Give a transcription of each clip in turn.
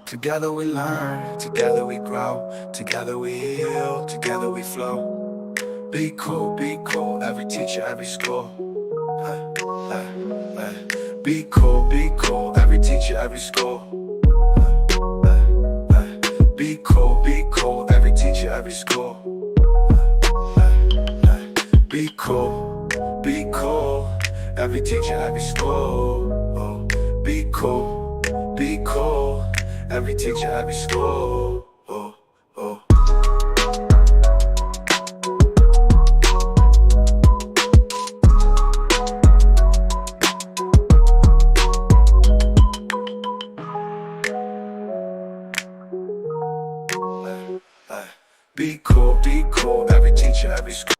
Together we learn, together we grow, together we heal, together we flow. Be cool, every teacher, every school. Be cool, every teacher, every school. Be cool, every teacher, every school. Be cool, every teacher, every school. Be cool, every teacher, every school. Be cool, every teacher, every school.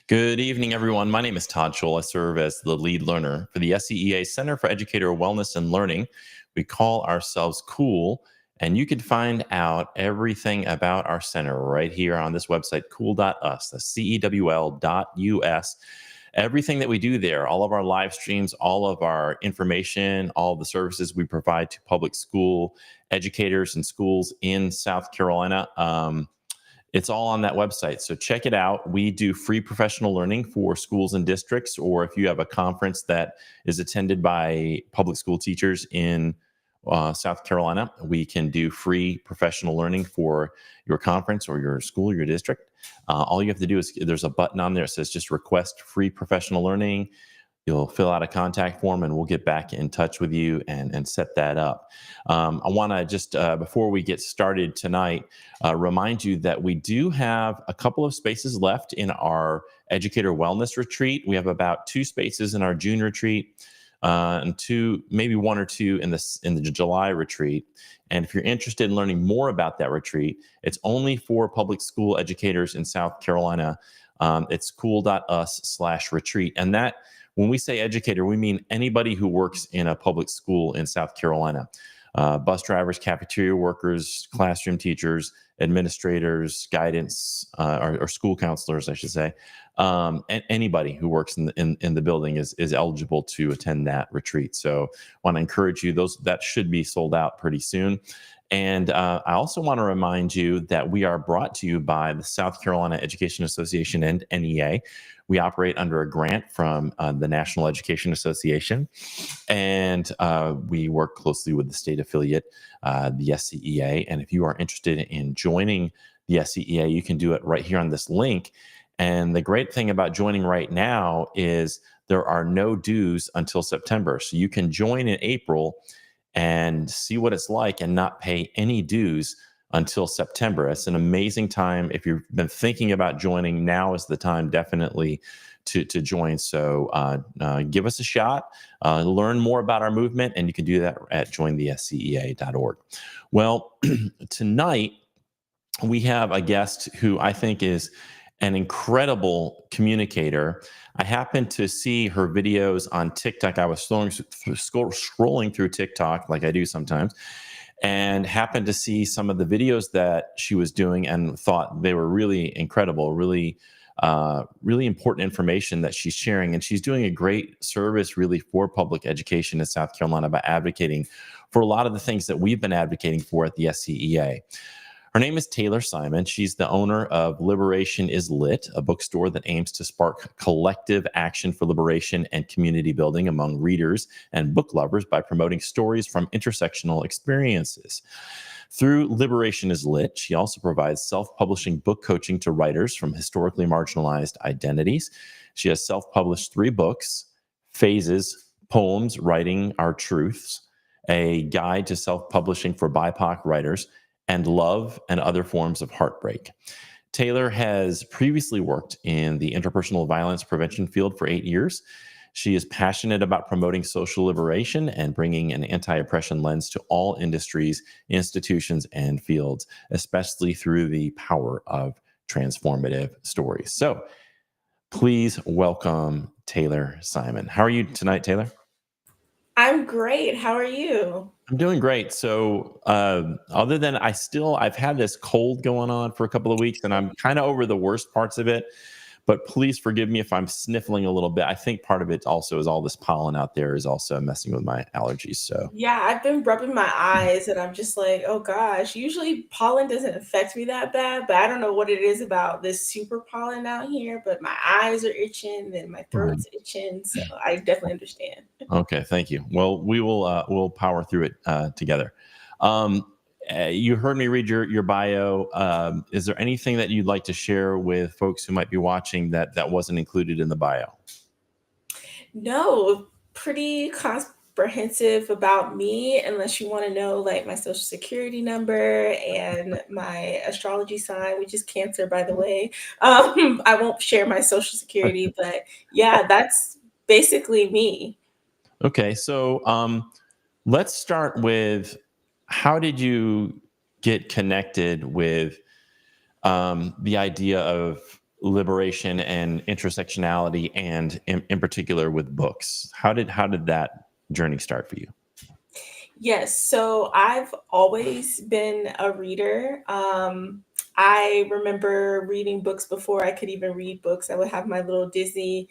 Good evening, everyone. My name is Todd Scholl. I serve as the lead learner for the SCEA Center for Educator Wellness and Learning. We call ourselves COOL, and you can find out everything about our center right here on this website, cool.us, that's CEWL.us. Everything that we do there, all of our live streams, all of our information, all the services we provide to public school educators and schools in South Carolina, it's all on that website. So check it out. We do free professional learning for schools and districts, or if you have a conference that is attended by public school teachers in South Carolina, we can do free professional learning for your conference or your school or your district. All you have to do is, there's a button on there that says just request free professional learning. You'll fill out a contact form and we'll get back in touch with you and set that up. I want to just, before we get started tonight, remind you that we do have a couple of spaces left in our Educator Wellness Retreat. We have about 2 spaces in our June retreat and 2, maybe 1 or 2 in the July retreat. And if you're interested in learning more about that retreat, it's only for public school educators in South Carolina. It's cool.us/retreat. And that, when we say educator, we mean anybody who works in a public school in South Carolina. Bus drivers, cafeteria workers, classroom teachers, administrators, guidance, or school counselors, I should say. And anybody who works in the building is eligible to attend that retreat. So I want to encourage you, that should be sold out pretty soon. And I also want to remind you that we are brought to you by the South Carolina Education Association and NEA. We operate under a grant from the National Education Association, and we work closely with the state affiliate, the SCEA. And if you are interested in joining the SCEA, you can do it right here on this link. And the great thing about joining right now is there are no dues until September. So you can join in April and see what it's like and not pay any dues until September. It's an amazing time. If you've been thinking about joining, now is the time definitely to join. So give us a shot, learn more about our movement, and you can do that at jointhescea.org. Well, tonight we have a guest who I think is an incredible communicator. I happened to see her videos on TikTok. I was scrolling through TikTok like I do sometimes, and happened to see some of the videos that she was doing and thought they were really incredible, really important information that she's sharing. And she's doing a great service really for public education in South Carolina by advocating for a lot of the things that we've been advocating for at the SCEA. Her name is Tayler Simon. She's the owner of Liberation is Lit, a bookstore that aims to spark collective action for liberation and community building among readers and book lovers by promoting stories from intersectional experiences. Through Liberation is Lit, she also provides self-publishing book coaching to writers from historically marginalized identities. She has self-published 3 books: Phases, Poems, Writing Our Truths, a guide to self-publishing for BIPOC writers, and Love and Other Forms of Heartbreak. Tayler has previously worked in the interpersonal violence prevention field for 8 years. She is passionate about promoting social liberation and bringing an anti-oppression lens to all industries, institutions, and fields, especially through the power of transformative stories. So please welcome Tayler Simon. How are you tonight, Tayler? I'm great. How are you? I'm doing great. So other than I've had this cold going on for a couple of weeks, and I'm kind of over the worst parts of it. But please forgive me if I'm sniffling a little bit. I think part of it also is all this pollen out there is also messing with my allergies. So Yeah, I've been rubbing my eyes and I'm just like, oh gosh, usually pollen doesn't affect me that bad, but I don't know what it is about this super pollen out here, but my eyes are itching and my right. throat's itching. So I definitely understand. Okay, thank you. Well, we'll power through it together. Um, you heard me read your bio. Is there anything that you'd like to share with folks who might be watching that wasn't included in the bio? No, pretty comprehensive about me, unless you want to know like my social security number and my astrology sign, which is Cancer, by the way. I won't share my social security, but yeah, that's basically me. Okay, so let's start with how did you get connected with the idea of liberation and intersectionality, and in particular with books? How did that journey start for you? Yes, so I've always been a reader. I remember reading books before I could even read books. I would have my little Disney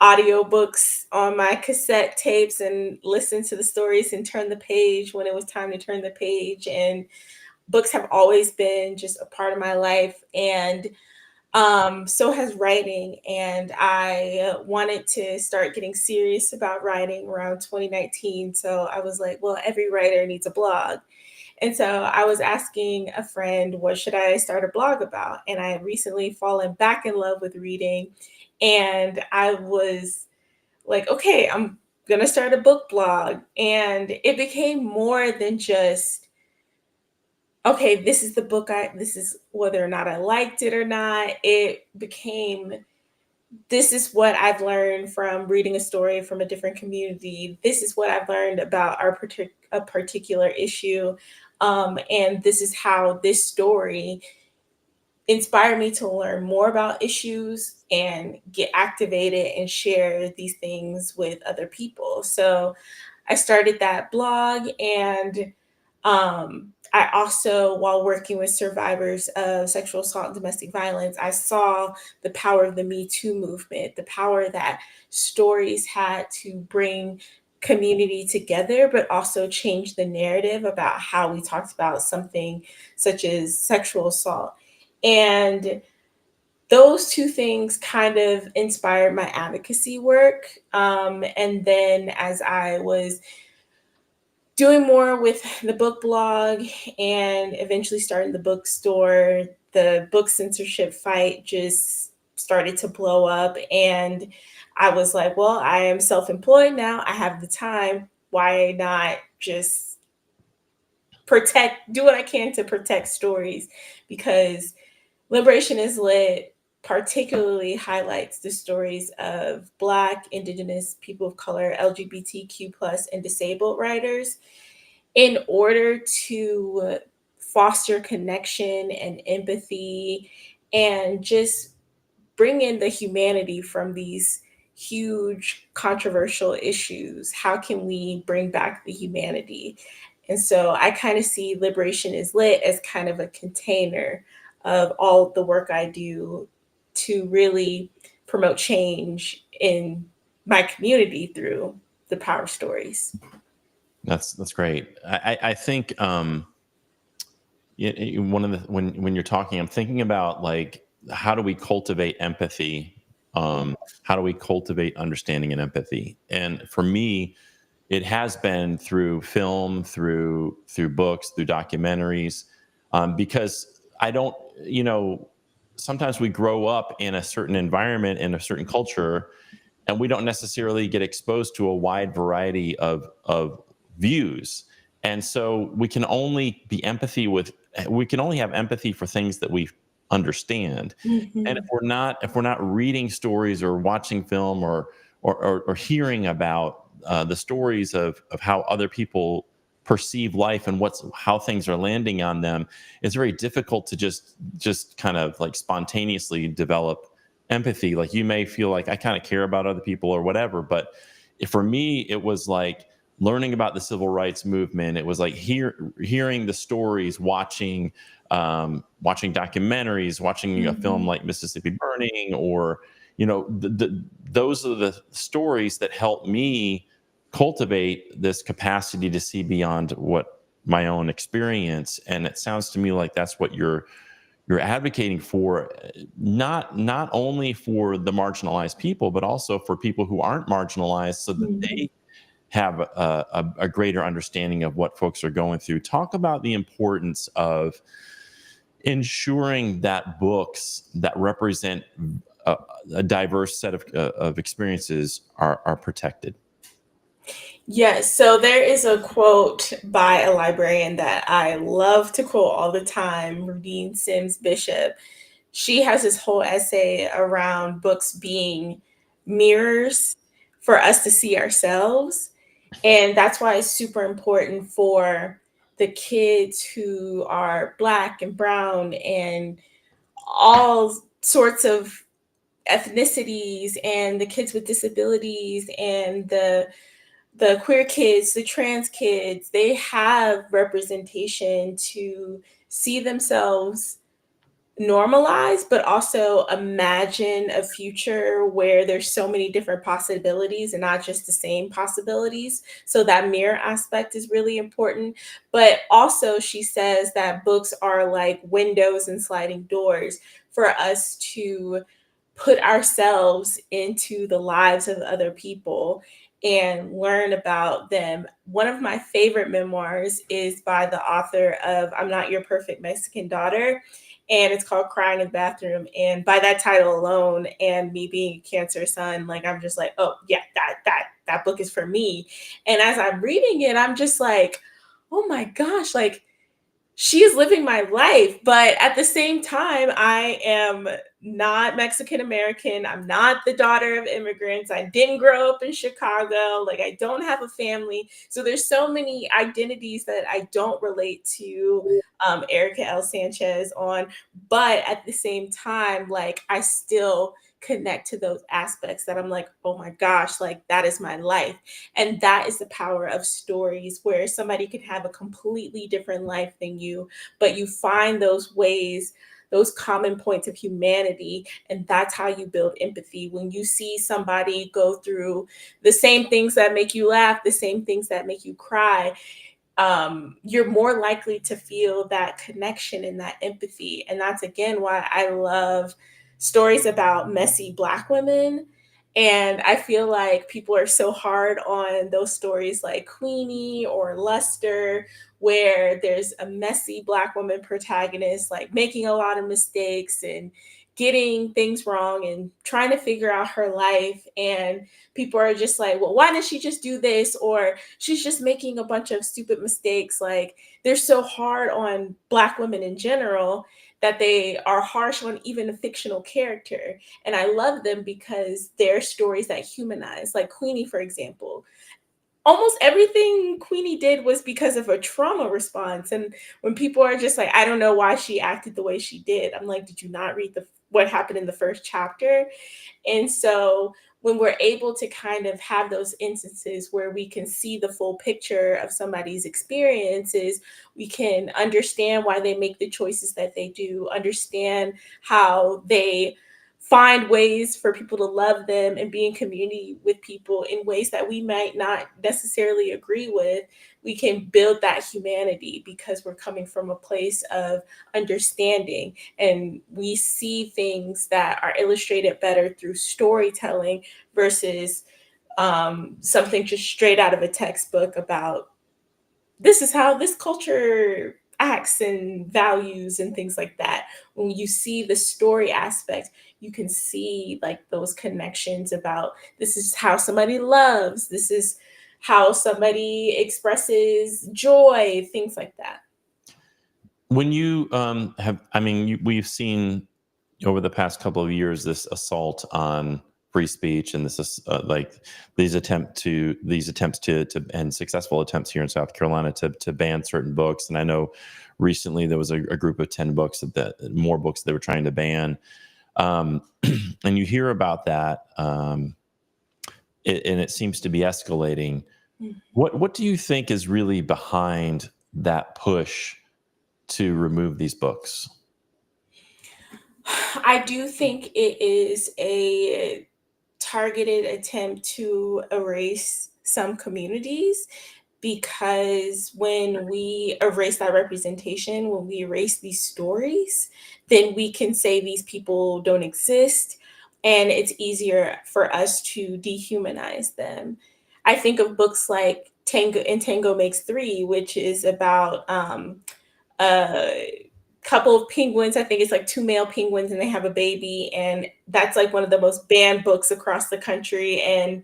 audiobooks on my cassette tapes and listen to the stories and turn the page when it was time to turn the page. And books have always been just a part of my life. And so has writing. And I wanted to start getting serious about writing around 2019. So I was like, well, every writer needs a blog. And so I was asking a friend, what should I start a blog about? And I had recently fallen back in love with reading. And I was like, okay, I'm going to start a book blog. And it became more than just, okay, this is the book this is whether or not I liked it or not. It became, this is what I've learned from reading a story from a different community. This is what I've learned about a particular issue. And this is how this story inspired me to learn more about issues and get activated and share these things with other people. So I started that blog, and I also, while working with survivors of sexual assault and domestic violence, I saw the power of the Me Too movement, the power that stories had to bring community together, but also change the narrative about how we talked about something such as sexual assault. And those two things kind of inspired my advocacy work. And then as I was doing more with the book blog and eventually starting the bookstore, the book censorship fight just started to blow up. And I was like, well, I am self employed now. I have the time. Why not just do what I can to protect stories? Because Liberation is Lit particularly highlights the stories of Black, Indigenous, people of color, LGBTQ plus, and disabled writers in order to foster connection and empathy and just bring in the humanity from these huge controversial issues. How can we bring back the humanity? And so I kind of see Liberation is Lit as kind of a container of all of the work I do to really promote change in my community through the power stories. That's great. I think one of the when you're talking, I'm thinking about like how do we cultivate empathy? How do we cultivate understanding and empathy? And for me, it has been through film, through books, through documentaries, because I don't, sometimes we grow up in a certain environment, in a certain culture, and we don't necessarily get exposed to a wide variety of views. And so we can only have empathy for things that we understand. And Mhm. if we're not reading stories or watching film or hearing about the stories of how other people perceive life and how things are landing on them, it's very difficult to just kind of like spontaneously develop empathy. Like you may feel like I kind of care about other people or whatever, but for me it was like learning about the civil rights movement. It was like hearing the stories, watching documentaries, watching a film like Mississippi Burning, or those are the stories that help me cultivate this capacity to see beyond what my own experience. And it sounds to me like that's what you're advocating for, not only for the marginalized people, but also for people who aren't marginalized, so that they have a greater understanding of what folks are going through. Talk about the importance of ensuring that books that represent a diverse set of experiences are protected. Yes, so there is a quote by a librarian that I love to quote all the time, Rudine Sims Bishop. She has this whole essay around books being mirrors for us to see ourselves. And that's why it's super important for the kids who are Black and brown and all sorts of ethnicities, and the kids with disabilities, and the queer kids, the trans kids. They have representation to see themselves normalized, but also imagine a future where there's so many different possibilities and not just the same possibilities. So that mirror aspect is really important. But also, she says that books are like windows and sliding doors for us to put ourselves into the lives of other people and learn about them. One of my favorite memoirs is by the author of I'm Not Your Perfect Mexican Daughter, and it's called Crying in the Bathroom. And by that title alone, and me being a Cancer son, like I'm just like, oh yeah, that book is for me. And as I'm reading it, I'm just like, oh my gosh, like she is living my life. But at the same time, I am not Mexican American. I'm not the daughter of immigrants. I didn't grow up in Chicago. Like, I don't have a family. So there's so many identities that I don't relate to Erica L. Sanchez on. But at the same time, like, I still connect to those aspects that I'm like, oh my gosh, like that is my life. And that is the power of stories, where somebody could have a completely different life than you, but you find those ways, those common points of humanity. And that's how you build empathy. When you see somebody go through the same things that make you laugh, the same things that make you cry, you're more likely to feel that connection and that empathy. And that's again why I love stories about messy Black women. And I feel like people are so hard on those stories like Queenie or Luster, where there's a messy Black woman protagonist, like making a lot of mistakes and getting things wrong and trying to figure out her life. And people are just like, well, why didn't she just do this? Or she's just making a bunch of stupid mistakes. Like, they're so hard on Black women in general that they are harsh on even a fictional character. And I love them because they're stories that humanize. Like Queenie, for example. Almost everything Queenie did was because of a trauma response. And when people are just like, I don't know why she acted the way she did, I'm like, did you not read what happened in the first chapter? And so when we're able to kind of have those instances where we can see the full picture of somebody's experiences, we can understand why they make the choices that they do, understand how they find ways for people to love them and be in community with people in ways that we might not necessarily agree with. We can build that humanity because we're coming from a place of understanding, and we see things that are illustrated better through storytelling versus something just straight out of a textbook about this is how this culture acts and values and things like that. When you see the story aspect, you can see like those connections about this is how somebody loves, this is how somebody expresses joy, things like that. When you we've seen over the past couple of years this assault on free speech, and this is like these attempts to and successful attempts here in South Carolina to ban certain books. And I know recently there was a group of 10 books more books they were trying to ban. And you hear about that, and it seems to be escalating. What do you think is really behind that push to remove these books? I do think it is a targeted attempt to erase some communities, because when we erase that representation, when we erase these stories, then we can say these people don't exist, and it's easier for us to dehumanize them. I think of books like Tango and Tango Makes Three, which is about a couple of penguins. I think it's like two male penguins, and they have a baby, and that's like one of the most banned books across the country. And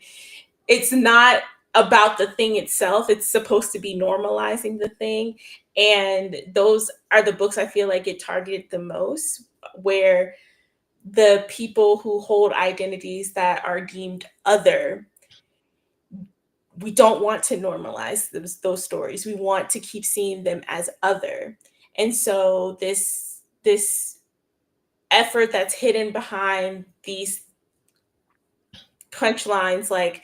it's not about the thing itself. It's supposed to be normalizing the thing. And those are the books I feel like get targeted the most, where the people who hold identities that are deemed other, we don't want to normalize those stories. We want to keep seeing them as other. And so this effort that's hidden behind these punchlines like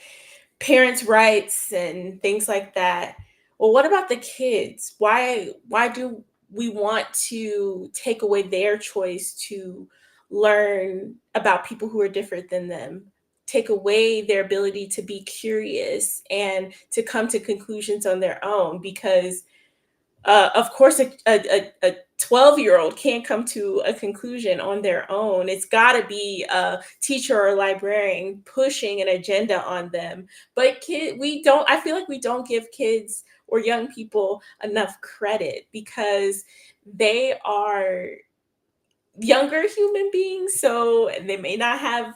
parents' rights and things like that. Well, what about the kids? Why do we want to take away their choice to learn about people who are different than them? Take away their ability to be curious and to come to conclusions on their own, because of course, a 12-year-old can't come to a conclusion on their own. It's got to be a teacher or a librarian pushing an agenda on them. But I feel like we don't give kids or young people enough credit, because they are younger human beings. So they may not have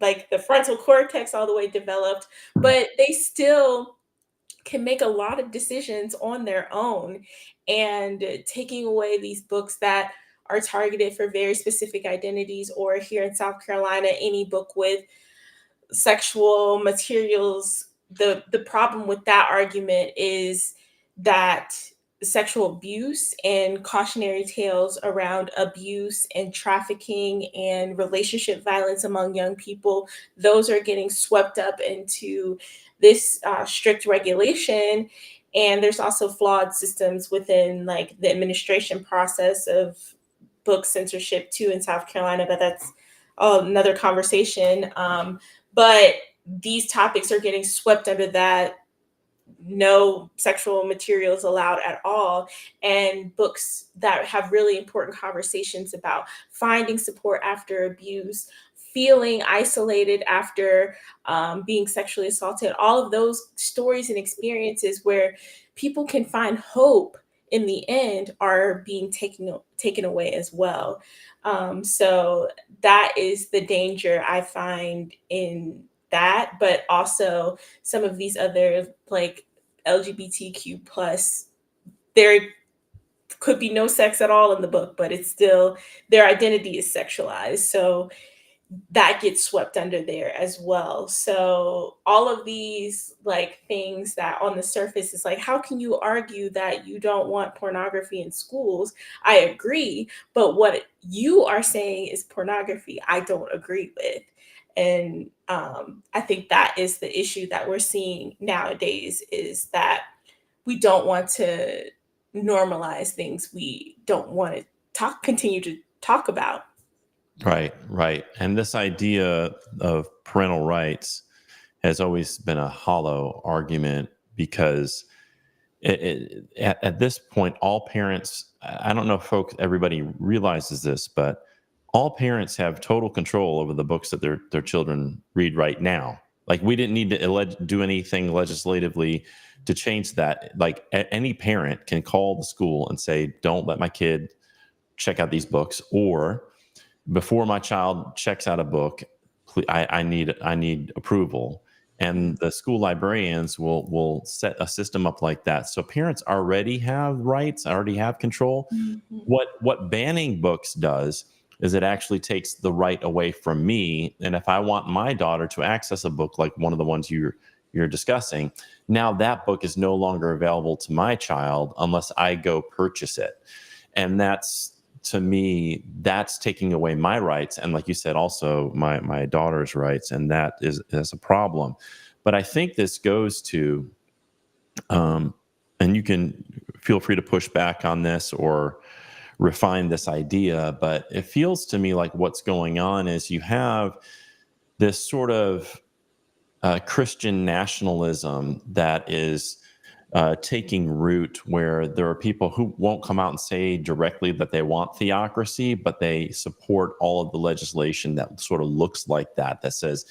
like the frontal cortex all the way developed, but they still can make a lot of decisions on their own. And taking away these books that are targeted for very specific identities, or here in South Carolina, any book with sexual materials, the problem with that argument is that sexual abuse and cautionary tales around abuse and trafficking and relationship violence among young people, those are getting swept up into this strict regulation. And there's also flawed systems within like the administration process of book censorship too in South Carolina, but that's another conversation. But these topics are getting swept under that no sexual materials allowed at all, and books that have really important conversations about finding support after abuse, feeling isolated after being sexually assaulted, all of those stories and experiences where people can find hope in the end are being taken away as well. So that is the danger I find in that, but also some of these other like LGBTQ plus, there could be no sex at all in the book, but it's still their identity is sexualized. So that gets swept under there as well. So all of these like things that on the surface is like, how can you argue that you don't want pornography in schools? I agree, but what you are saying is pornography, I don't agree with. And I think that is the issue that we're seeing nowadays, is that we don't want to normalize things we don't want to continue to talk about. Right, right. And this idea of parental rights has always been a hollow argument, because at this point, all parents, I don't know if everybody realizes this, but all parents have total control over the books that their children read right now. Like, we didn't need to do anything legislatively to change that. Like, any parent can call the school and say, don't let my kid check out these books, or before my child checks out a book, I need approval. And the school librarians will set a system up like that. So parents already have rights, already have control. Mhm. What banning books does is it actually takes the right away from me. And if I want my daughter to access a book like one of the ones you're discussing, now that book is no longer available to my child unless I go purchase it. And that's, to me, that's taking away my rights, and like you said, also my daughter's rights, and that is a problem. But I think this goes to And you can feel free to push back on this or refine this idea, but it feels to me like what's going on is you have this sort of Christian nationalism that is taking root, where there are people who won't come out and say directly that they want theocracy, but they support all of the legislation that sort of looks like that, that says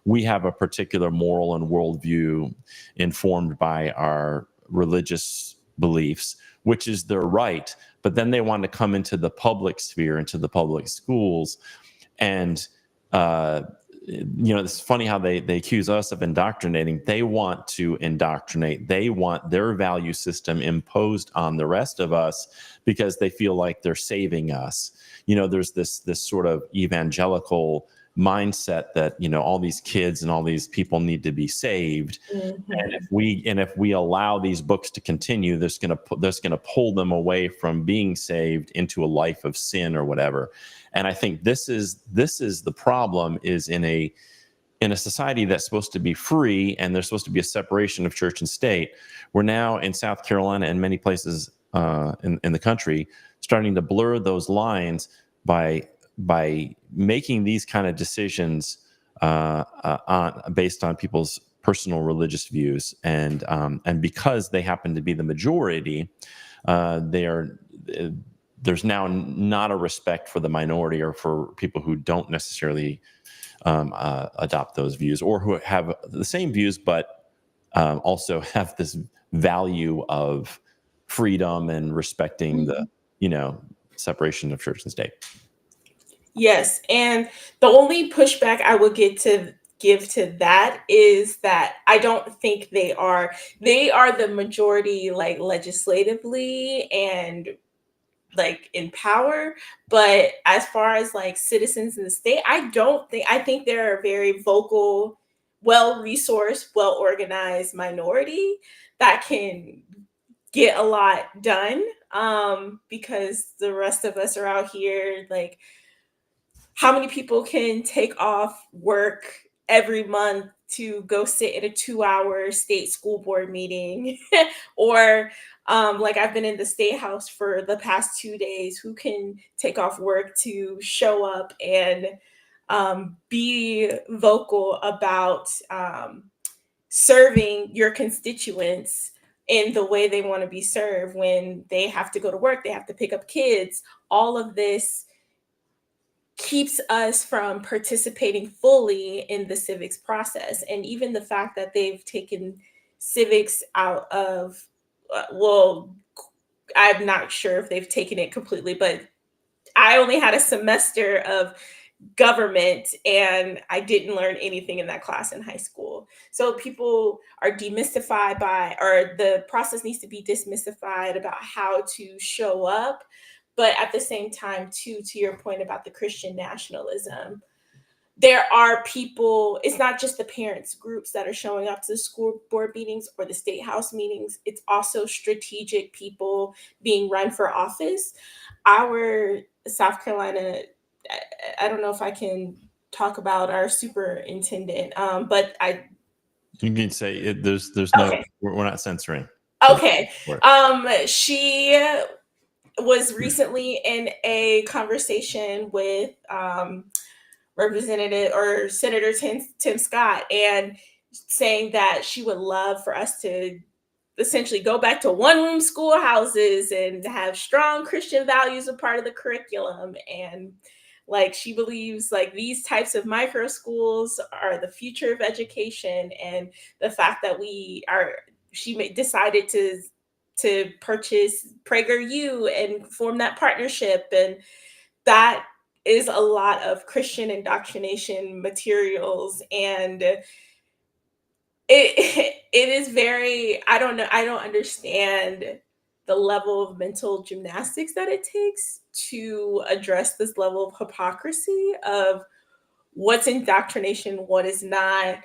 we have a particular moral and worldview informed by our religious beliefs, which is their right. But then they want to come into the public sphere, into the public schools, and it's funny how they accuse us of indoctrinating. They want to indoctrinate. They want their value system imposed on the rest of us because they feel like they're saving us. There's this sort of evangelical mindset that all these kids and all these people need to be saved. And if we allow these books to continue, that's going to pull them away from being saved into a life of sin or whatever. And I think this is the problem, is in a society that's supposed to be free, and there's supposed to be a separation of church and state. We're now in South Carolina and many places in the country starting to blur those lines by making these kind of decisions based on people's personal religious views, and because they happen to be the majority, there's now not a respect for the minority or for people who don't necessarily adopt those views, or who have the same views but also have this value of freedom and respecting the separation of church and state. Yes, and the only pushback I would give to that is that I don't think they are the majority, like, legislatively and like in power, but as far as like citizens in the state, I think they're a very vocal, well-resourced, well-organized minority that can get a lot done, because the rest of us are out here, like, how many people can take off work every month to go sit in a 2-hour state school board meeting? Or like, I've been in the state house for the past 2 days. Who can take off work to show up and be vocal about serving your constituents in the way they want to be served when they have to go to work, they have to pick up kids? All of this keeps us from participating fully in the civics process. And even the fact that they've taken civics out of, I'm not sure if they've taken it completely, but I only had a semester of government and I didn't learn anything in that class in high school. So people are demystified or the process needs to be demystified about how to show up. But at the same time, too, to your point about the Christian nationalism, there are people, it's not just the parents groups that are showing up to the school board meetings or the state house meetings. It's also strategic people being run for office. Our South Carolina, I don't know if I can talk about our superintendent, but You can say it, there's no, okay. we're not censoring. Okay. She was recently in a conversation with Representative or Senator Tim Scott, and saying that she would love for us to essentially go back to one-room schoolhouses and have strong Christian values a part of the curriculum. And like, she believes like these types of micro schools are the future of education, and the fact that she decided to purchase PragerU and form that partnership, and that is a lot of Christian indoctrination materials. And it is very, I don't know, I don't understand the level of mental gymnastics that it takes to address this level of hypocrisy of what's indoctrination, what is not,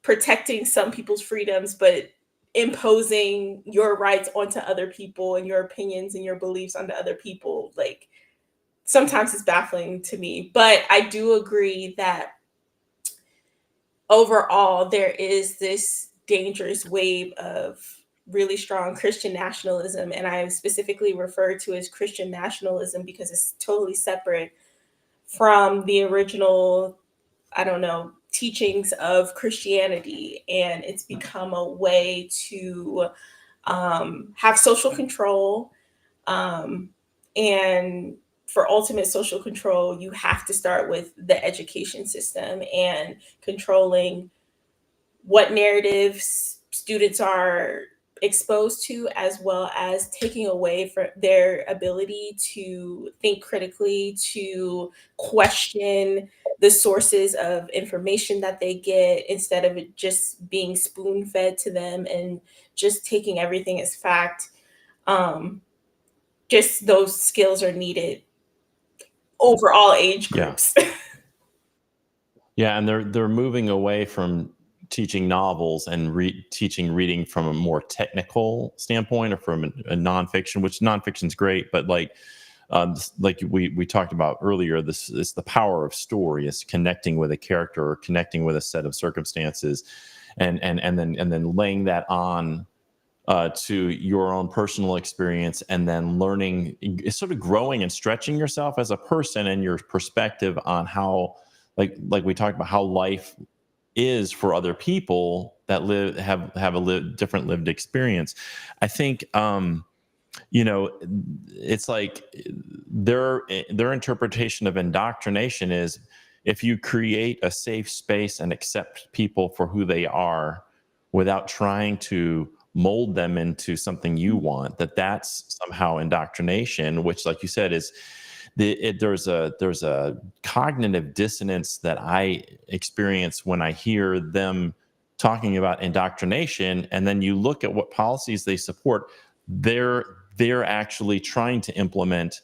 protecting some people's freedoms, but imposing your rights onto other people and your opinions and your beliefs onto other people. Like, sometimes it's baffling to me, but I do agree that overall there is this dangerous wave of really strong Christian nationalism. And I specifically refer to as Christian nationalism because it's totally separate from the original, I don't know, teachings of Christianity. And it's become a way to have social control. And for ultimate social control, you have to start with the education system and controlling what narratives students are exposed to, as well as taking away from their ability to think critically, to question the sources of information that they get, instead of it just being spoon fed to them and just taking everything as fact. Um, just those skills are needed over all age Yeah. groups. Yeah, and they're moving away from teaching novels and teaching reading from a more technical standpoint, or from a nonfiction, which nonfiction's great, but like we talked about earlier, this is the power of story. Is connecting with a character or connecting with a set of circumstances, and then laying that on to your own personal experience, and then learning, sort of growing and stretching yourself as a person and your perspective on how, like we talked about, how life is for other people that have a different lived experience. I think it's like their interpretation of indoctrination is, if you create a safe space and accept people for who they are without trying to mold them into something you want, that's somehow indoctrination, which, like you said, is there's a cognitive dissonance that I experience when I hear them talking about indoctrination, and then you look at what policies they support. They're actually trying to implement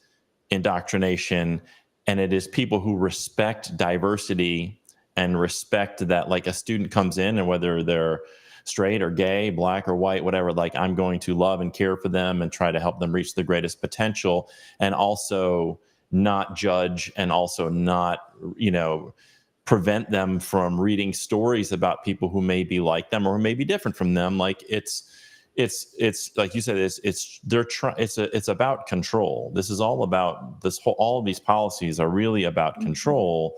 indoctrination, and it is people who respect diversity and respect that, like, a student comes in, and whether they're straight or gay, black or white, whatever, like, I'm going to love and care for them and try to help them reach their greatest potential, and also not judge, and also not, prevent them from reading stories about people who may be like them or who may be different from them. Like, it's like you said, it's about control. This is all about all of these policies are really about control.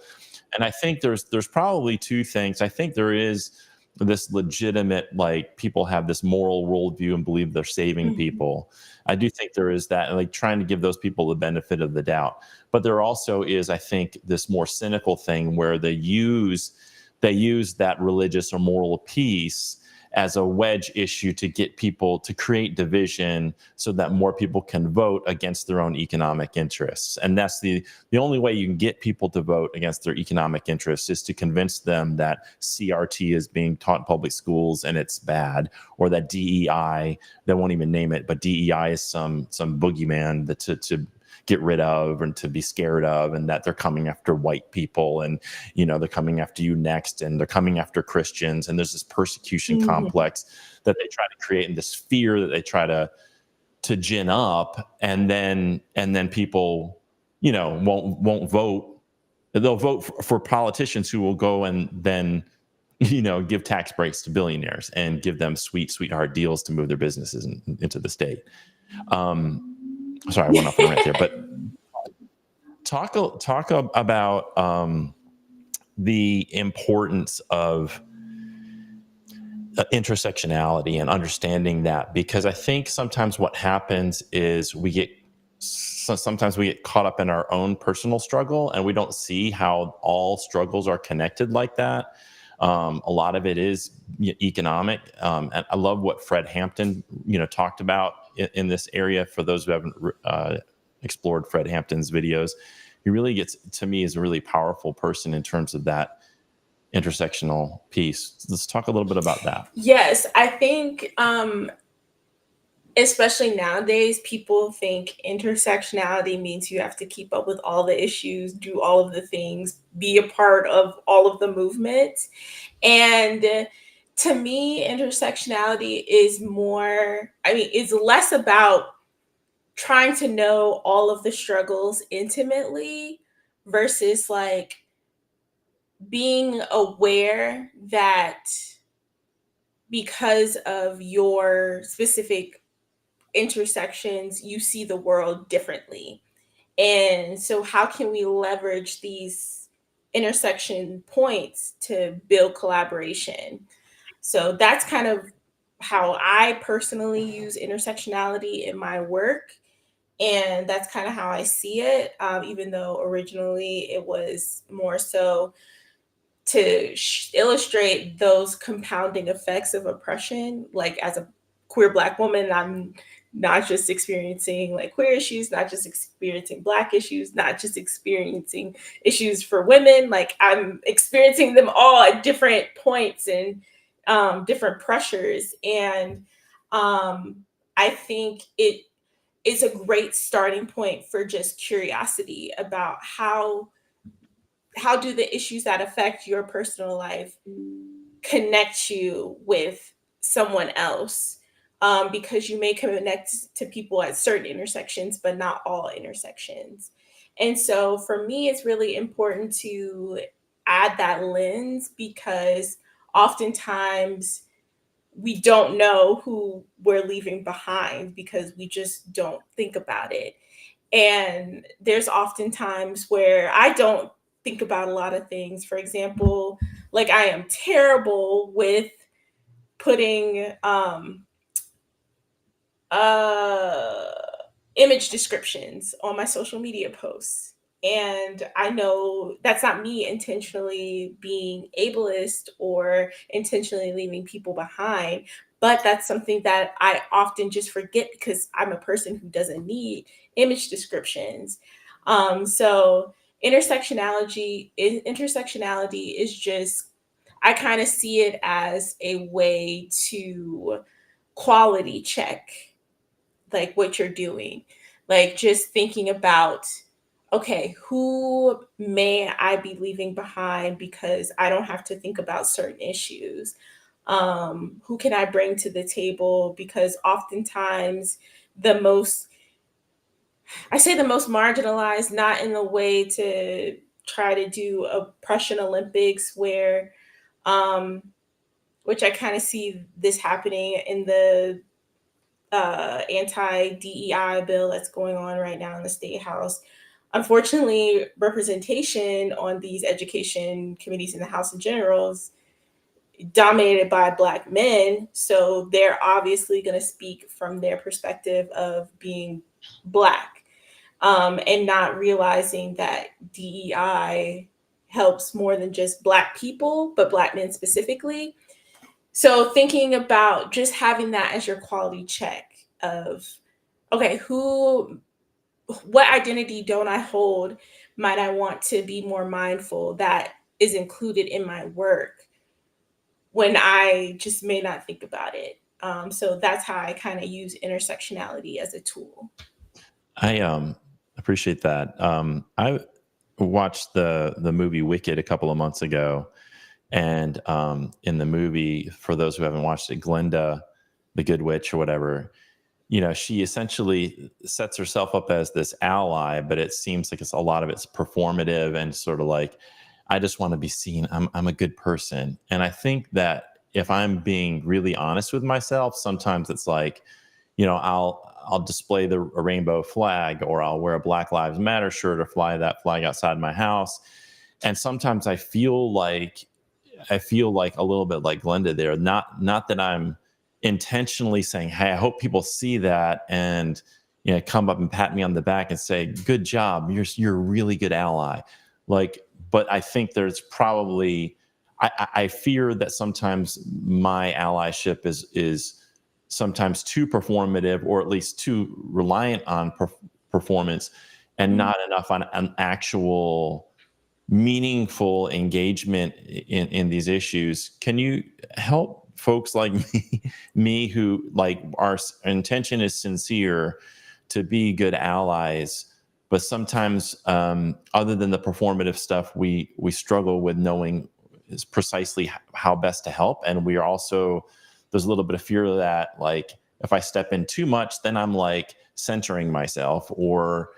And I think there's probably two things. I think there is this legitimate, like, people have this moral worldview and believe they're saving people. I do think there is that, and, like, trying to give those people the benefit of the doubt. But there also is, I think, this more cynical thing where they use that religious or moral piece as a wedge issue to get people to create division so that more people can vote against their own economic interests. And that's the only way you can get people to vote against their economic interests, is to convince them that CRT is being taught in public schools and it's bad, or that DEI, they won't even name it, but DEI is some boogeyman that to get rid of and to be scared of, and that they're coming after white people, and they're coming after you next, and they're coming after Christians, and there's this persecution complex that they try to create, and this fear that they try to gin up, and then people won't vote. They'll vote for politicians who will go and then give tax breaks to billionaires and give them sweetheart deals to move their businesses into the state. Sorry, I went off on a rant there, but talk about the importance of intersectionality and understanding that, because I think sometimes what happens is sometimes we get caught up in our own personal struggle, and we don't see how all struggles are connected like that. A lot of it is economic, and I love what Fred Hampton talked about in this area. For those who haven't explored Fred Hampton's videos, he really gets, to me, is a really powerful person in terms of that intersectional piece. Let's talk a little bit about that. Yes, I think especially nowadays, people think intersectionality means you have to keep up with all the issues, do all of the things, be a part of all of the movements. And to me, intersectionality is it's less about trying to know all of the struggles intimately, versus like being aware that because of your specific intersections, you see the world differently. And so, how can we leverage these intersection points to build collaboration? So, that's kind of how I personally use intersectionality in my work. And that's kind of how I see it, even though originally it was more so to illustrate those compounding effects of oppression. Like, as a queer Black woman, I'm not just experiencing like queer issues, not just experiencing Black issues, not just experiencing issues for women. Like, I'm experiencing them all at different points and different pressures. And I think it is a great starting point for just curiosity about how do the issues that affect your personal life connect you with someone else, because you may connect to people at certain intersections but not all intersections. And so for me it's really important to add that lens, because oftentimes we don't know who we're leaving behind because we just don't think about it. And there's often times where I don't think about a lot of things. For example, like I am terrible with putting uh image descriptions on my social media posts. And I know that's not me intentionally being ableist or intentionally leaving people behind, but that's something that I often just forget because I'm a person who doesn't need image descriptions. So intersectionality is just, I kind of see it as a way to quality check like what you're doing. Like just thinking about, okay, who may I be leaving behind because I don't have to think about certain issues? Who can I bring to the table? Because oftentimes the most, I say the most marginalized, not in the way to try to do oppression Olympics where, um, which I kind of see this happening in the anti DEI bill that's going on right now in the state house. Unfortunately, representation on these education committees in the House in general is dominated by Black men. So they're obviously going to speak from their perspective of being Black, and not realizing that DEI helps more than just Black people, but Black men specifically. So thinking about just having that as your quality check of, okay, what identity don't I hold? Might I want to be more mindful that is included in my work when I just may not think about it? So that's how I kind of use intersectionality as a tool. I appreciate that. I watched the movie Wicked a couple of months ago, and in the movie, for those who haven't watched it, Glinda, the Good Witch or whatever, she essentially sets herself up as this ally, but it seems like a lot of it's performative and sort of like, I just want to be seen. I'm a good person. And I think that if I'm being really honest with myself, sometimes it's like, I'll display a rainbow flag, or I'll wear a Black Lives Matter shirt or fly that flag outside my house. And sometimes I feel like a little bit like Glenda there. Not that I'm intentionally saying, "Hey, I hope people see that and come up and pat me on the back and say, good job, you're a really good ally." Like, but I think there's probably I fear that sometimes my allyship is sometimes too performative, or at least too reliant on performance, and not enough on an actual meaningful engagement in these issues. Can you help folks like me who, like, our intention is sincere to be good allies, but sometimes other than the performative stuff, we struggle with knowing is precisely how best to help. And we are also, there's a little bit of fear that, like, if I step in too much, then I'm like centering myself, or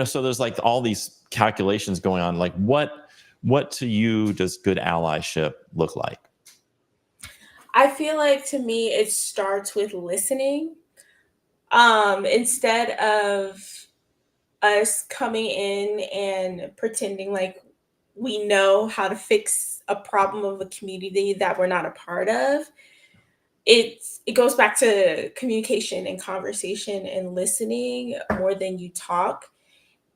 so there's like all these calculations going on. Like, what to you does good allyship look like? I feel like to me it starts with listening. Instead of us coming in and pretending like we know how to fix a problem of a community that we're not a part of. It goes back to communication and conversation and listening more than you talk.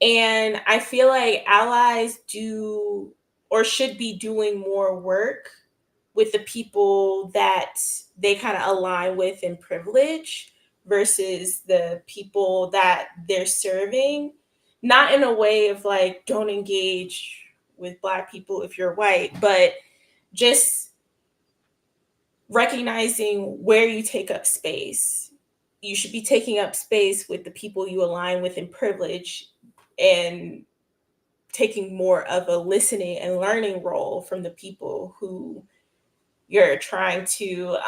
And I feel like allies do or should be doing more work with the people that they kind of align with in privilege versus the people that they're serving. Not in a way of like, don't engage with Black people if you're white, but just recognizing where you take up space. You should be taking up space with the people you align with in privilege and taking more of a listening and learning role from the people who you're trying to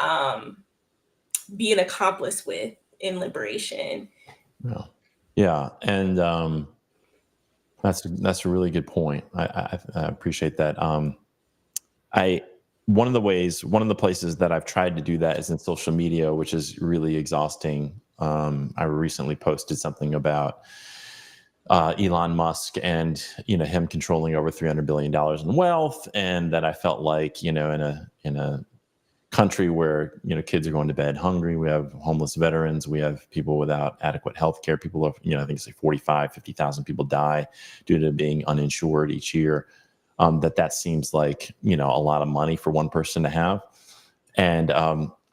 be an accomplice with in liberation. Yeah. And that's a really good point. I appreciate that. I one of the places that I've tried to do that is in social media, which is really exhausting. I recently posted something about Elon Musk and him controlling over $300 billion in wealth, and that I felt like in a country where kids are going to bed hungry, we have homeless veterans, we have people without adequate health care, people are, I think it's like 50,000 people die due to being uninsured each year. That seems like a lot of money for one person to have, and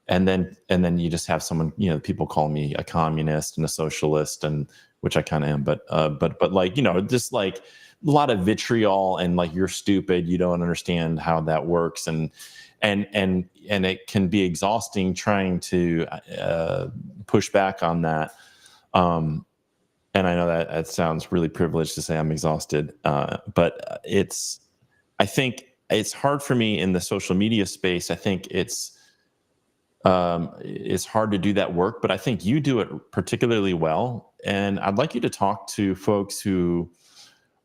then you just have someone, people call me a communist and a socialist, and which I kind of am, but like just like a lot of vitriol and like, you're stupid, you don't understand how that works, and it can be exhausting trying to push back on that. And I know that it sounds really privileged to say I'm exhausted, but I think it's hard for me in the social media space. I think it's hard to do that work, but I think you do it particularly well. And I'd like you to talk to folks who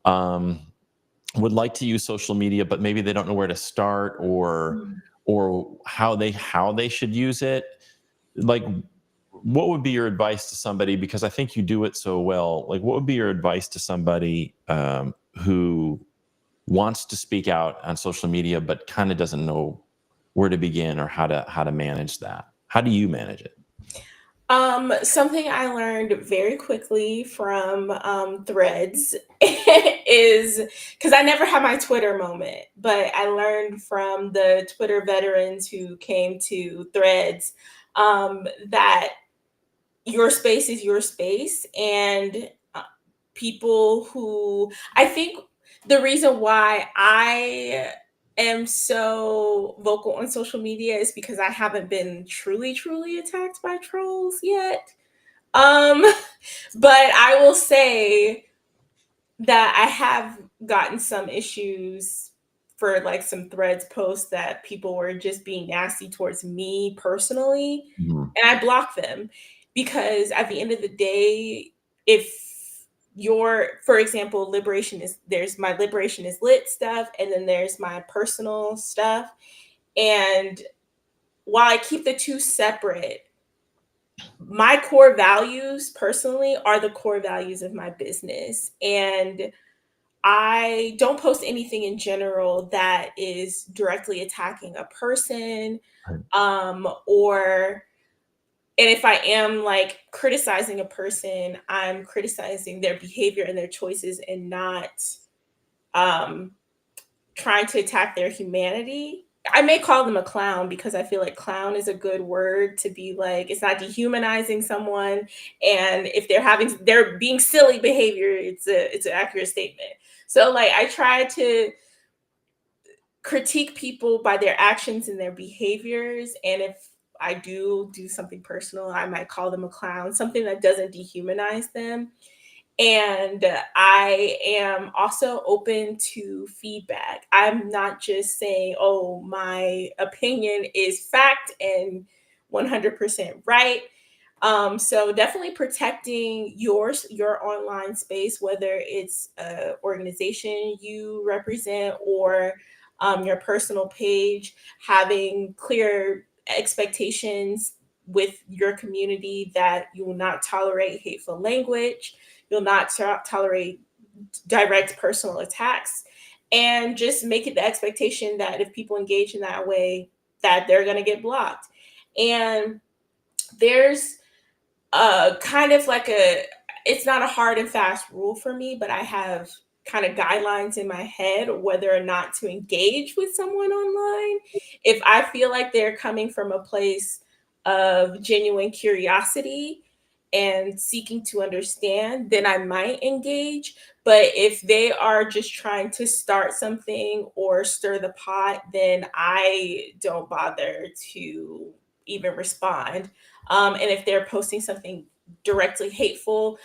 would like to use social media, but maybe they don't know where to start, or how they should use it. Like, what would be your advice to somebody? Because I think you do it so well. Like, what would be your advice to somebody who wants to speak out on social media, but kind of doesn't know where to begin or how to manage that? How do you manage it? Something I learned very quickly from Threads is because I never had my Twitter moment, but I learned from the Twitter veterans who came to Threads that your space is your space. And people who, I think the reason why I am so vocal on social media is because I haven't been truly attacked by trolls yet. Um, but I will say that I have gotten some issues for like some Threads posts that people were just being nasty towards me personally. Mhm. And I block them because at the end of the day, if for example, there's my liberation is lit stuff, and then there's my personal stuff. And while I keep the two separate, my core values personally are the core values of my business. And I don't post anything in general that is directly attacking a person, or and if I am like criticizing a person, I'm criticizing their behavior and their choices and not um, trying to attack their humanity. I may call them a clown because I feel like clown is a good word to be like, it's not dehumanizing someone. And if they're being silly behavior, it's an accurate statement. So like I try to critique people by their actions and their behaviors. And if I do something personal, I might call them a clown, something that doesn't dehumanize them. And I am also open to feedback. I'm not just saying, oh, my opinion is fact and 100% right. So definitely protecting your online space, whether it's an organization you represent or your personal page, having clear expectations with your community that you will not tolerate hateful language, you'll not tolerate direct personal attacks, and just make it the expectation that if people engage in that way, that they're going to get blocked. And there's kind of like it's not a hard and fast rule for me, but I have kind of guidelines in my head whether or not to engage with someone online. If I feel like they're coming from a place of genuine curiosity and seeking to understand, then I might engage. But if they are just trying to start something or stir the pot, then I don't bother to even respond. And if they're posting something directly hateful,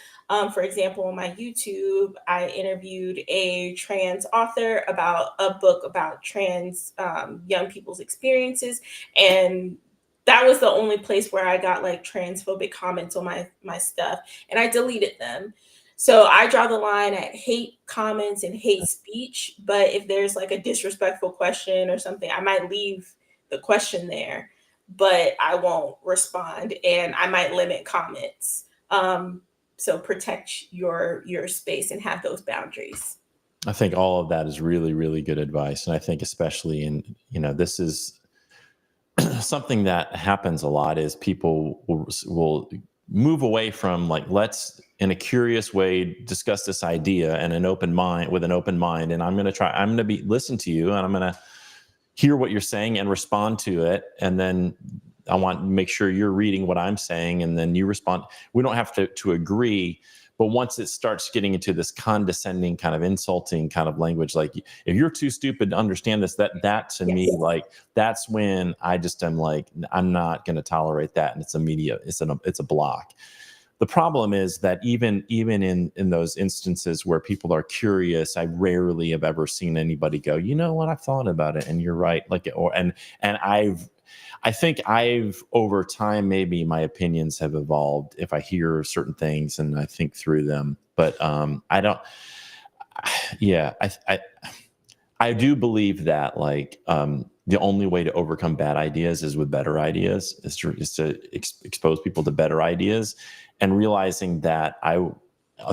for example, on my YouTube, I interviewed a trans author about a book about trans young people's experiences, and that was the only place where I got like transphobic comments on my stuff, and I deleted them. So I draw the line at hate comments and hate speech. But if there's like a disrespectful question or something, I might leave the question there, but I won't respond, and I might limit comments. So protect your space and have those boundaries. I think all of that is really, really good advice. And I think especially in, this is something that happens a lot is people will move away from like, let's in a curious way discuss this idea and an open mind with an open mind. And I'm going to listen to you, and I'm going to hear what you're saying and respond to it. And then I want to make sure you're reading what I'm saying, and then you respond. We don't have to agree, but once it starts getting into this condescending kind of insulting kind of language, like if you're too stupid to understand this, that to me, like that's when I just am like, I'm not going to tolerate that. And it's immediate. It's a block. The problem is that even in those instances where people are curious, I rarely have ever seen anybody go, you know what, I've thought about it and you're right. Like, I think I've over time, maybe my opinions have evolved if I hear certain things and I think through them. But I don't. Yeah, I do believe that like the only way to overcome bad ideas is with better ideas. Is to expose people to better ideas, and realizing that I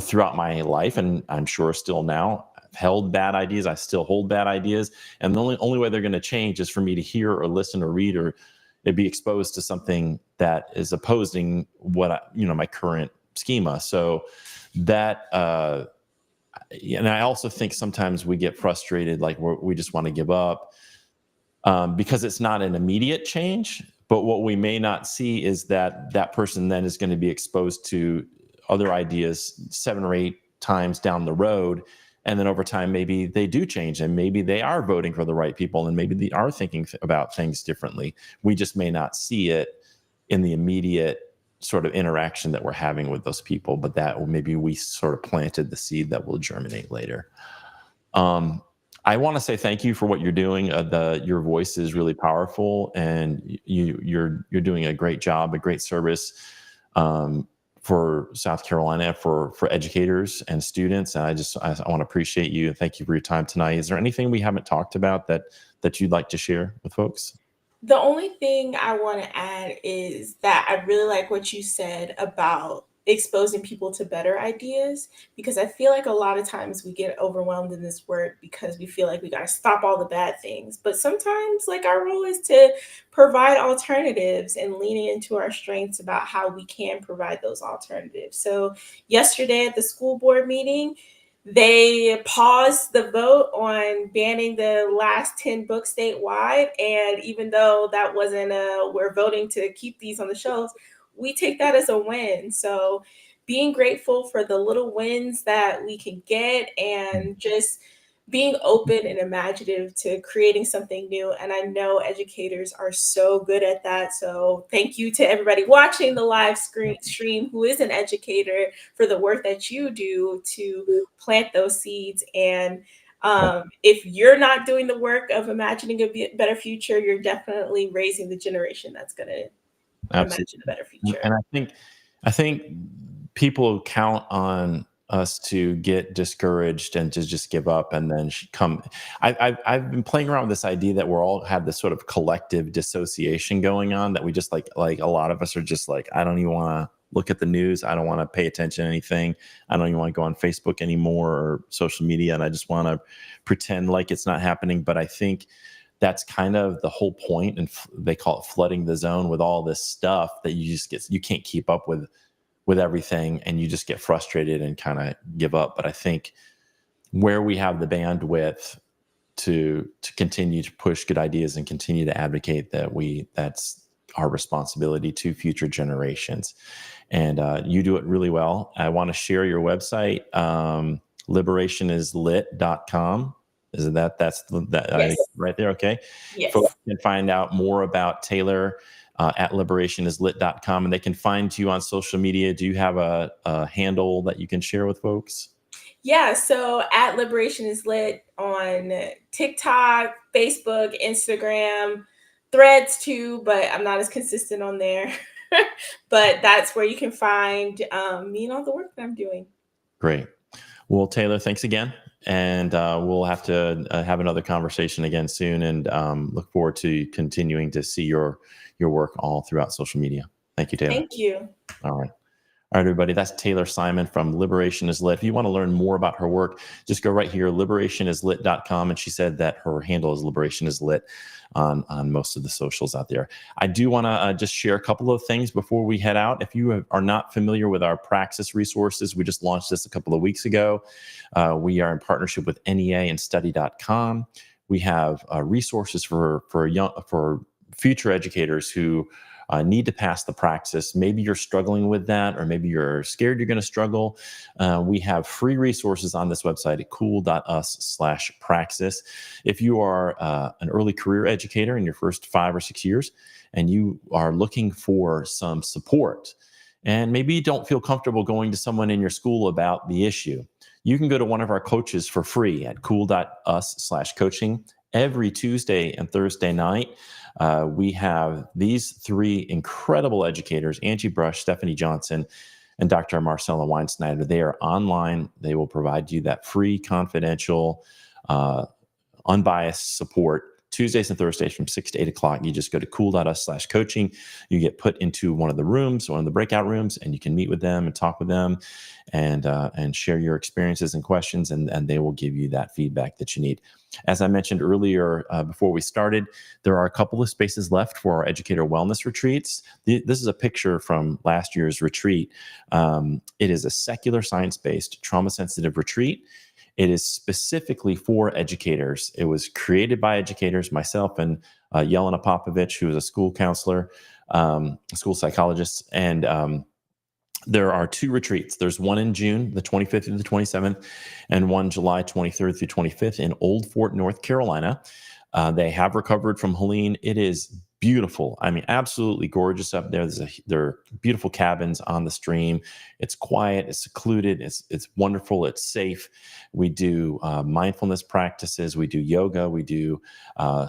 throughout my life, and I'm sure still now, held bad ideas. I still hold bad ideas, and the only way they're going to change is for me to hear or listen or read or be exposed to something that is opposing what my current schema. So that, and I also think sometimes we get frustrated, like we just want to give up because it's not an immediate change. But what we may not see is that person then is going to be exposed to other ideas 7 or 8 times down the road. And then over time, maybe they do change, and maybe they are voting for the right people, and maybe they are thinking about things differently. We just may not see it in the immediate sort of interaction that we're having with those people, but that maybe we sort of planted the seed that will germinate later. I want to say thank you for what you're doing. Your voice is really powerful, and you're doing a great job, a great service for South Carolina, for educators and students. And I want to appreciate you and thank you for your time tonight. Is there anything we haven't talked about that you'd like to share with folks? The only thing I want to add is that I really like what you said about exposing people to better ideas, because I feel like a lot of times we get overwhelmed in this work because we feel like we got to stop all the bad things. But sometimes like our role is to provide alternatives and leaning into our strengths about how we can provide those alternatives. So yesterday at the school board meeting, they paused the vote on banning the last 10 books statewide. And even though that wasn't we're voting to keep these on the shelves, we take that as a win. So being grateful for the little wins that we can get, and just being open and imaginative to creating something new. And I know educators are so good at that. So thank you to everybody watching the live stream who is an educator for the work that you do to plant those seeds. And if you're not doing the work of imagining a better future, you're definitely raising the generation that's going to imagine a better future. And I think people count on us to get discouraged and to just give up and then come. I've been playing around with this idea that we're all have this sort of collective dissociation going on, that we just like a lot of us are just like, I don't even want to look at the news. I don't want to pay attention to anything. I don't even want to go on Facebook anymore or social media. And I just want to pretend like it's not happening. But I think that's kind of the whole point. And they call it flooding the zone with all this stuff that you can't keep up with everything, and you just get frustrated and kind of give up. But I think where we have the bandwidth to continue to push good ideas and continue to advocate, that's our responsibility to future generations. And you do it really well. I want to share your website, liberationislit.com. Is that's Yes. right there? Okay. Yes. Folks can find out more about Tayler at liberationislit.com, and they can find you on social media. Do you have a handle that you can share with folks? Yeah, so at Liberation is Lit on TikTok, Facebook, Instagram, Threads too, but I'm not as consistent on there. But that's where you can find me and all the work that I'm doing. Great. Well, Tayler, thanks again. And we'll have to have another conversation again soon, and look forward to continuing to see your work all throughout social media. Thank you, Tayler. Thank you. All right. All right, everybody, that's Tayler Simon from Liberation is Lit. If you want to learn more about her work, just go right here, liberationislit.com. And she said that her handle is Liberation is Lit on most of the socials out there. I do want to just share a couple of things before we head out. If you are not familiar with our Praxis resources, we just launched this a couple of weeks ago. We are in partnership with NEA and study.com. We have resources for future educators who need to pass the Praxis. Maybe you're struggling with that, or maybe you're scared you're going to struggle. We have free resources on this website at cool.us/Praxis. If you are an early career educator in your first 5 or 6 years, and you are looking for some support, and maybe you don't feel comfortable going to someone in your school about the issue, you can go to one of our coaches for free at cool.us/coaching. Every Tuesday and Thursday night, we have these 3 incredible educators, Angie Brush, Stephanie Johnson, and Dr. Marcella Weinsnyder. They are online. They will provide you that free, confidential, unbiased support Tuesdays and Thursdays from 6 to 8 o'clock. You just go to cool.us/coaching. You get put into one of the rooms, one of the breakout rooms, and you can meet with them and talk with them and share your experiences and questions, and they will give you that feedback that you need. As I mentioned earlier, before we started, there are a couple of spaces left for our educator wellness retreats. This is a picture from last year's retreat. It is a secular, science-based, trauma-sensitive retreat. It is specifically for educators. It was created by educators, myself and Yelena Popovich, who is a school counselor, a school psychologist. And there are 2 retreats. There's one in June, the 25th through the 27th, and one July 23rd through 25th in Old Fort, North Carolina. They have recovered from Helene. It is beautiful. I mean, absolutely gorgeous up there. There are beautiful cabins on the stream. It's quiet. It's secluded. It's wonderful. It's safe. We do mindfulness practices. We do yoga. We do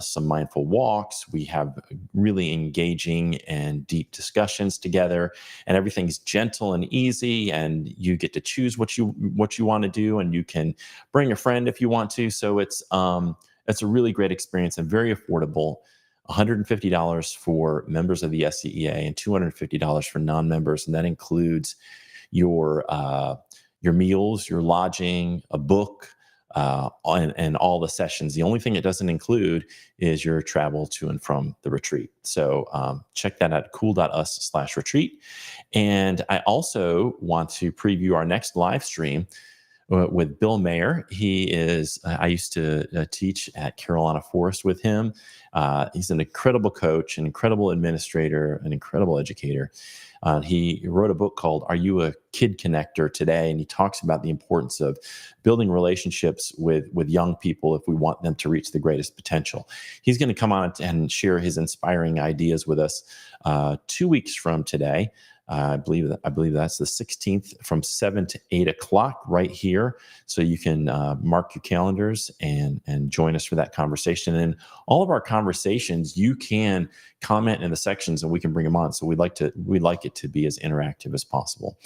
some mindful walks. We have really engaging and deep discussions together. And everything's gentle and easy. And you get to choose what you want to do. And you can bring a friend if you want to. So it's a really great experience and very affordable. $150 for members of the SCEA and $250 for non-members, and that includes your meals, your lodging, a book, and all the sessions. The only thing it doesn't include is your travel to and from the retreat. So check that out, cool.us/retreat. And I also want to preview our next live stream with Bill Mayer. I used to teach at Carolina Forest with him. He's an incredible coach, an incredible administrator, an incredible educator. He wrote a book called Are You a Kid Connector Today? And he talks about the importance of building relationships with young people if we want them to reach the greatest potential. He's going to come on and share his inspiring ideas with us 2 weeks from today. I believe that's the 16th from 7 to 8 o'clock right here. So you can mark your calendars and join us for that conversation. And all of our conversations, you can comment in the sections and we can bring them on. So we'd like it to be as interactive as possible.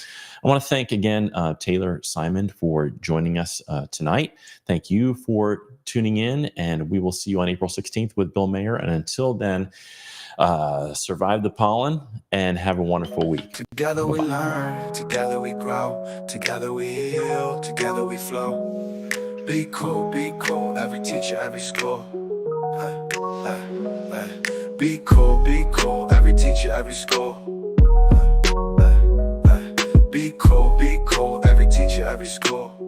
I want to thank again Tayler Simon for joining us tonight. Thank you for tuning in, and we will see you on April 16th with Bill Mayer. And until then, survive the pollen and have a wonderful week. Together we learn, together we grow, together we heal, together we flow. Be cool, every teacher, every school. Be cool, every teacher, every school. Be cool, every teacher, every school.